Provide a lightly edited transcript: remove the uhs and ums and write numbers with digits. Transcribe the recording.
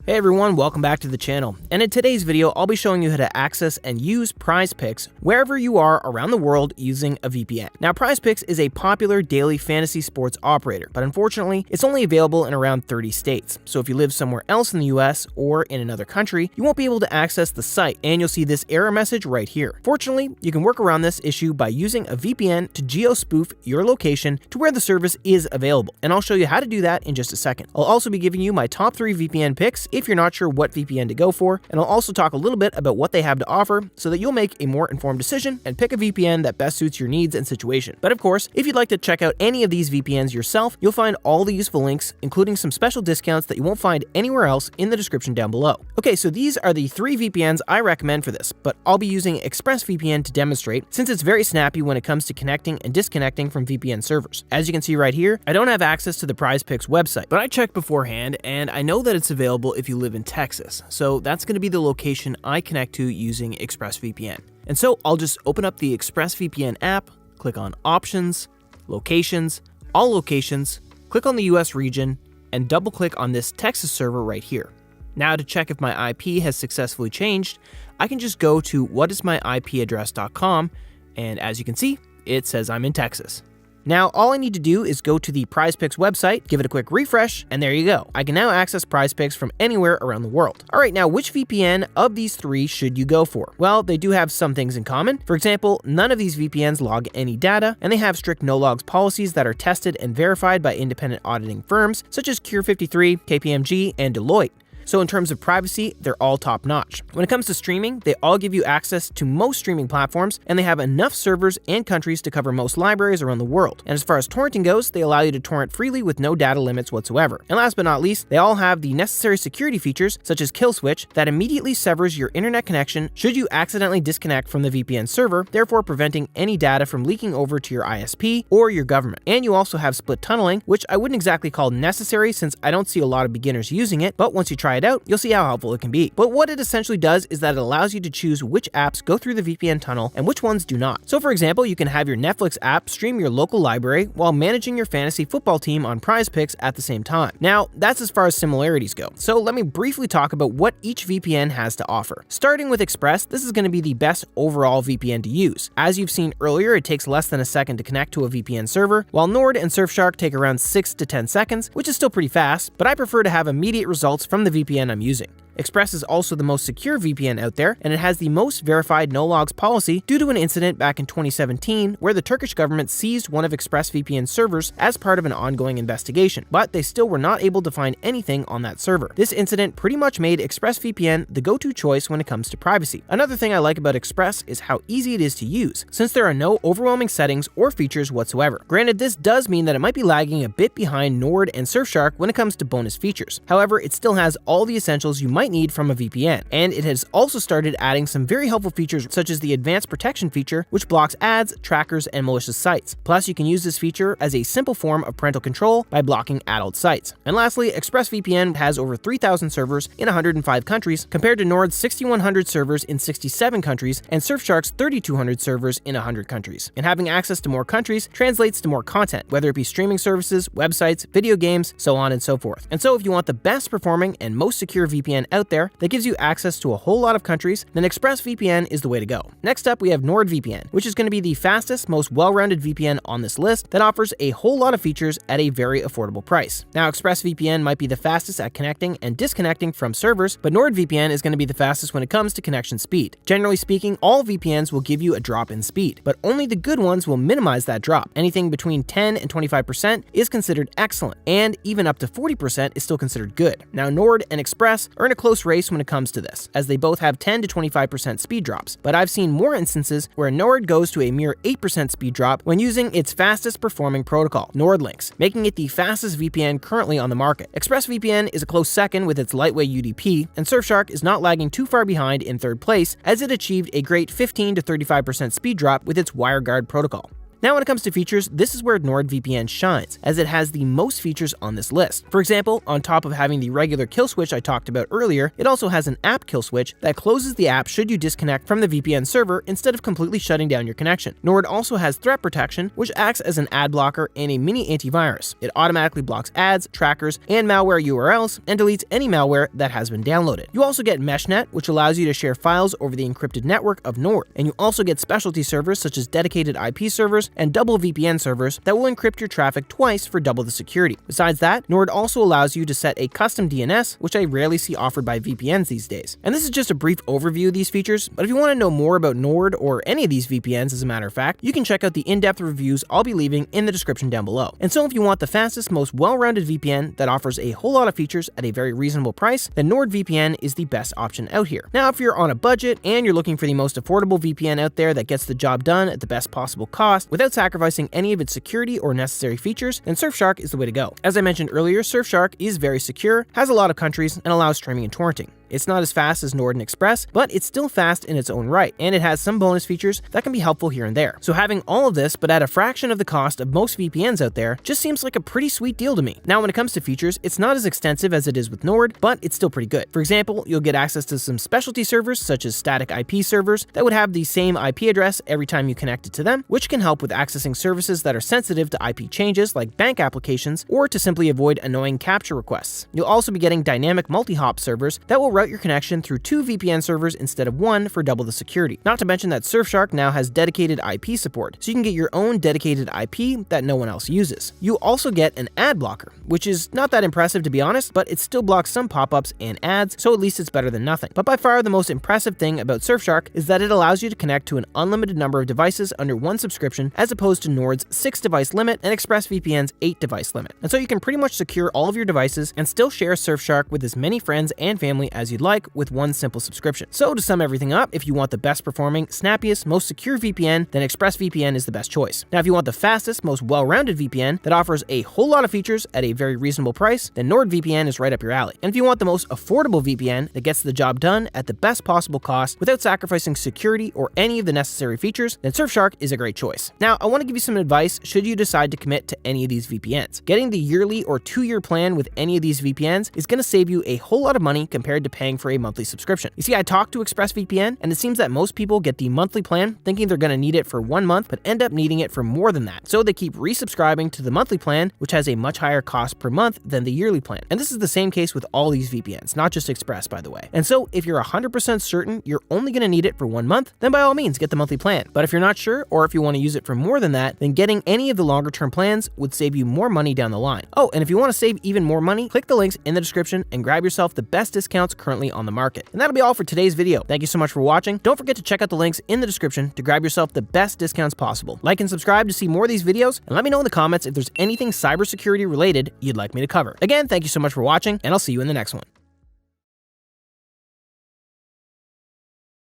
Hey everyone, welcome back to the channel, and in today's video I'll be showing you how to access and use PrizePicks wherever you are around the world using a VPN. Now PrizePicks is a popular daily fantasy sports operator, but unfortunately it's only available in around 30 states, so if you live somewhere else in the US or in another country, you won't be able to access the site, and you'll see this error message right here. Fortunately, you can work around this issue by using a VPN to geo-spoof your location to where the service is available, and I'll show you how to do that in just a second. I'll also be giving you my top 3 VPN picks if you're not sure what VPN to go for, and I'll also talk a little bit about what they have to offer so that you'll make a more informed decision and pick a VPN that best suits your needs and situation. But of course, if you'd like to check out any of these VPNs yourself, you'll find all the useful links, including some special discounts that you won't find anywhere else in the description down below. Okay, so these are the 3 VPNs I recommend for this, but I'll be using ExpressVPN to demonstrate since it's very snappy when it comes to connecting and disconnecting from VPN servers. As you can see right here, I don't have access to the PrizePicks website, but I checked beforehand and I know that it's available if you live in Texas, so that's going to be the location I connect to using ExpressVPN. And so I'll just open up the ExpressVPN app, click on Options, Locations, All Locations, click on the US region, and double click on this Texas server right here. Now to check if my IP has successfully changed, I can just go to whatismyipaddress.com, and as you can see, it says I'm in Texas. Now, all I need to do is go to the PrizePicks website, give it a quick refresh, and there you go. I can now access PrizePicks from anywhere around the world. All right, now which VPN of these 3 should you go for? Well, they do have some things in common. For example, none of these VPNs log any data, and they have strict no-logs policies that are tested and verified by independent auditing firms such as Cure53, KPMG, and Deloitte. So in terms of privacy, they're all top-notch. When it comes to streaming, they all give you access to most streaming platforms, and they have enough servers and countries to cover most libraries around the world. And as far as torrenting goes, they allow you to torrent freely with no data limits whatsoever. And last but not least, they all have the necessary security features, such as kill switch, that immediately severs your internet connection should you accidentally disconnect from the VPN server, therefore preventing any data from leaking over to your ISP or your government. And you also have split tunneling, which I wouldn't exactly call necessary since I don't see a lot of beginners using it, but once you try it out, you'll see how helpful it can be. But what it essentially does is that it allows you to choose which apps go through the VPN tunnel and which ones do not. So for example, you can have your Netflix app stream your local library while managing your fantasy football team on PrizePicks at the same time. Now, that's as far as similarities go. So let me briefly talk about what each VPN has to offer. Starting with Express, this is going to be the best overall VPN to use. As you've seen earlier, it takes less than a second to connect to a VPN server, while Nord and Surfshark take around 6 to 10 seconds, which is still pretty fast, but I prefer to have immediate results from the VPN I'm using. Express is also the most secure VPN out there, and it has the most verified no-logs policy due to an incident back in 2017 where the Turkish government seized one of ExpressVPN's servers as part of an ongoing investigation, but they still were not able to find anything on that server. This incident pretty much made ExpressVPN the go-to choice when it comes to privacy. Another thing I like about Express is how easy it is to use, since there are no overwhelming settings or features whatsoever. Granted, this does mean that it might be lagging a bit behind Nord and Surfshark when it comes to bonus features. However, it still has all the essentials you might need from a VPN, and it has also started adding some very helpful features such as the advanced protection feature, which blocks ads, trackers, and malicious sites. Plus, you can use this feature as a simple form of parental control by blocking adult sites. And lastly, ExpressVPN has over 3,000 servers in 105 countries, compared to Nord's 6,100 servers in 67 countries and Surfshark's 3,200 servers in 100 countries. And having access to more countries translates to more content, whether it be streaming services, websites, video games, so on and so forth. And so if you want the best performing and most secure VPN out there that gives you access to a whole lot of countries, then ExpressVPN is the way to go. Next up, we have NordVPN, which is going to be the fastest, most well-rounded VPN on this list that offers a whole lot of features at a very affordable price. Now, ExpressVPN might be the fastest at connecting and disconnecting from servers, but NordVPN is going to be the fastest when it comes to connection speed. Generally speaking, all VPNs will give you a drop in speed, but only the good ones will minimize that drop. Anything between 10 and 25% is considered excellent, and even up to 40% is still considered good. Now, Nord and Express are in a close race when it comes to this, as they both have 10 to 25% speed drops, but I've seen more instances where Nord goes to a mere 8% speed drop when using its fastest performing protocol, NordLynx, making it the fastest VPN currently on the market. ExpressVPN is a close second with its lightweight UDP, and Surfshark is not lagging too far behind in third place, as it achieved a great 15 to 35% speed drop with its WireGuard protocol. Now when it comes to features, this is where NordVPN shines, as it has the most features on this list. For example, on top of having the regular kill switch I talked about earlier, it also has an app kill switch that closes the app should you disconnect from the VPN server instead of completely shutting down your connection. Nord also has threat protection, which acts as an ad blocker and a mini antivirus. It automatically blocks ads, trackers, and malware URLs, and deletes any malware that has been downloaded. You also get MeshNet, which allows you to share files over the encrypted network of Nord, and you also get specialty servers such as dedicated IP servers and double VPN servers that will encrypt your traffic twice for double the security. Besides that, Nord also allows you to set a custom DNS, which I rarely see offered by VPNs these days. And this is just a brief overview of these features, but if you want to know more about Nord or any of these VPNs as a matter of fact, you can check out the in-depth reviews I'll be leaving in the description down below. And so if you want the fastest, most well-rounded VPN that offers a whole lot of features at a very reasonable price, then NordVPN is the best option out here. Now, if you're on a budget and you're looking for the most affordable VPN out there that gets the job done at the best possible cost without sacrificing any of its security or necessary features, then Surfshark is the way to go. As I mentioned earlier, Surfshark is very secure, has a lot of countries, and allows streaming and torrenting. It's not as fast as Nord and Express, but it's still fast in its own right, and it has some bonus features that can be helpful here and there. So having all of this, but at a fraction of the cost of most VPNs out there, just seems like a pretty sweet deal to me. Now, when it comes to features, it's not as extensive as it is with Nord, but it's still pretty good. For example, you'll get access to some specialty servers, such as static IP servers, that would have the same IP address every time you connect it to them, which can help with accessing services that are sensitive to IP changes, like bank applications, or to simply avoid annoying capture requests. You'll also be getting dynamic multi-hop servers that will route your connection through 2 VPN servers instead of 1 for double the security. Not to mention that Surfshark now has dedicated IP support, so you can get your own dedicated IP that no one else uses. You also get an ad blocker, which is not that impressive to be honest, but it still blocks some pop-ups and ads, so at least it's better than nothing. But by far the most impressive thing about Surfshark is that it allows you to connect to an unlimited number of devices under one subscription, as opposed to Nord's 6 device limit and ExpressVPN's 8 device limit. And so you can pretty much secure all of your devices and still share Surfshark with as many friends and family as you'd like with one simple subscription. So to sum everything up, if you want the best performing, snappiest, most secure VPN, then ExpressVPN is the best choice. Now, if you want the fastest, most well-rounded VPN that offers a whole lot of features at a very reasonable price, then NordVPN is right up your alley. And if you want the most affordable VPN that gets the job done at the best possible cost without sacrificing security or any of the necessary features, then Surfshark is a great choice. Now, I want to give you some advice should you decide to commit to any of these VPNs. Getting the yearly or 2-year plan with any of these VPNs is going to save you a whole lot of money compared to paying for a monthly subscription. You see, I talked to ExpressVPN, and it seems that most people get the monthly plan thinking they're going to need it for 1 month, but end up needing it for more than that. So they keep resubscribing to the monthly plan, which has a much higher cost per month than the yearly plan. And this is the same case with all these VPNs, not just Express, by the way. And so if you're 100% certain you're only going to need it for 1 month, then by all means get the monthly plan. But if you're not sure, or if you want to use it for more than that, then getting any of the longer term plans would save you more money down the line. Oh, and if you want to save even more money, click the links in the description and grab yourself the best discounts currently on the market. And that'll be all for today's video. Thank you so much for watching. Don't forget to check out the links in the description to grab yourself the best discounts possible. Like and subscribe to see more of these videos, and let me know in the comments if there's anything cybersecurity related you'd like me to cover. Again, thank you so much for watching, and I'll see you in the next one.